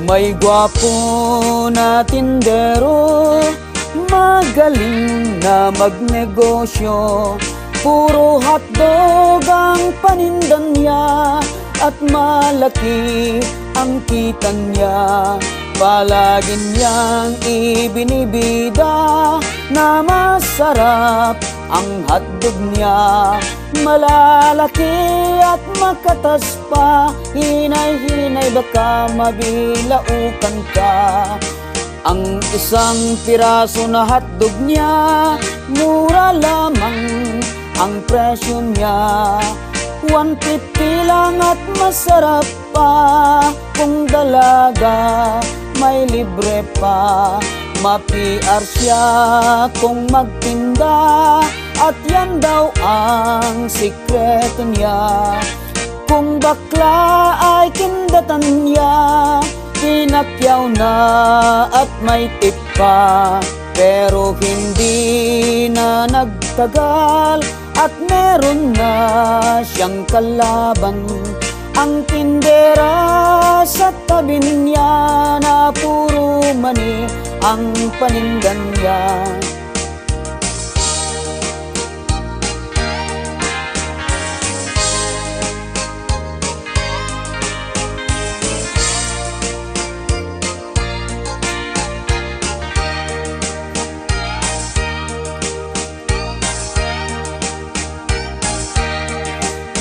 May gwapo na tindero, magaling na magnegosyo. Puro hotdog ang panindan niya at malaki ang kita niya. Palagi niyang ibinibida na masarap ang hotdog niya. Malalaki at makatas pa, hinay-hinay baka mabilaukan ka. Ang isang piraso na hotdog niya, mura lamang ang presyo niya. 150 lang at masarap pa, kung dalaga may libre pa. Ma-PR siya kung magtinda, at yan daw ang sikreto niya. Kung bakla ay kindatan niya, pinakyaw na at may tip pa. Pero hindi na nagtagal at meron na siyang kalaban. Ang tindera sa tabi niya, na puro mani ang panindan niya.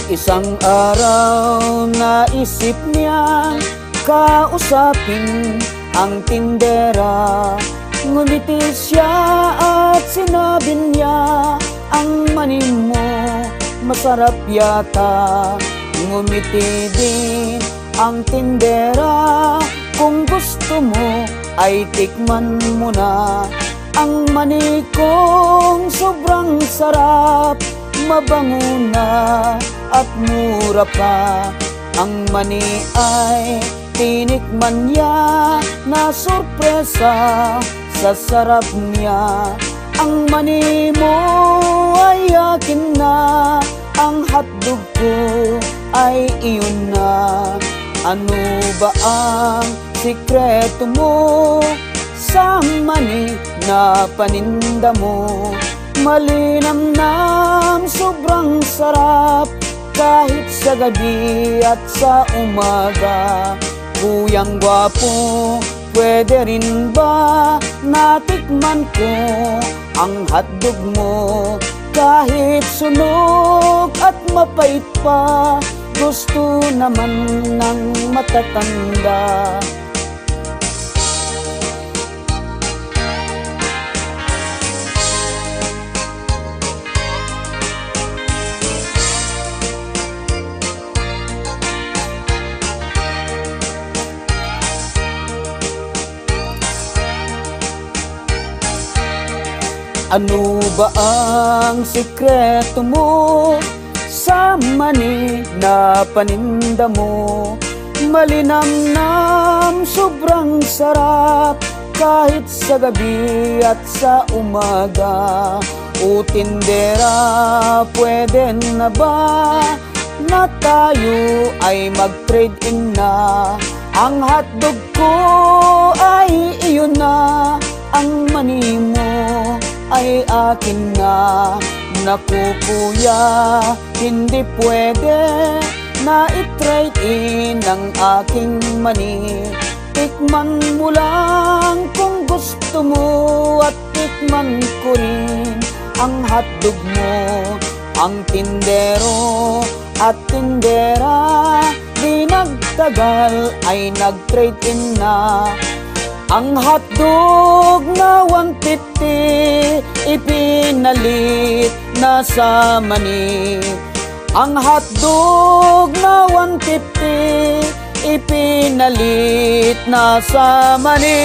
Isang araw naisip niyang kausapin ang tindera. Ngumiti siya at sinabi niya, ang mani mo masarap yata. Ngumiti din ang tindera, kung gusto mo ay tikman mo na. Ang mani kong sobrang sarap, mabango na at mura pa. Ang mani ay tinikman niya, na sorpresa sa sarap niya. Ang mani mo ay akin na, ang hotdog ko ay iyon na. Ano ba ang sikreto mo sa mani na paninda mo? Malinamnam, sobrang sarap, kahit sa gabi at sa umaga. Kuyang gwapo, pwede rin ba natikman ko ang hotdog mo? Kahit sunog at mapait pa, gusto naman ng matatanda. Ano ba ang sikreto mo sa mani na paninda mo? Malinamnam, sobrang sarap, kahit sa gabi at sa umaga. O tindera, pwede na ba na tayo ay mag-trade-in na? Ang hotdog ko ay iyon na, ang mani mo ay akin na. Naku kuya, hindi pwede na i-trade in ang aking mani. Tikman mo lang kung gusto mo, at tikman ko rin ang hotdog mo. Ang tindero at tindera, di nagtagal ay nag-trade in na. Ang hotdog na 150, ipinalit na sa mani. Ang hotdog na 150, ipinalit na sa mani.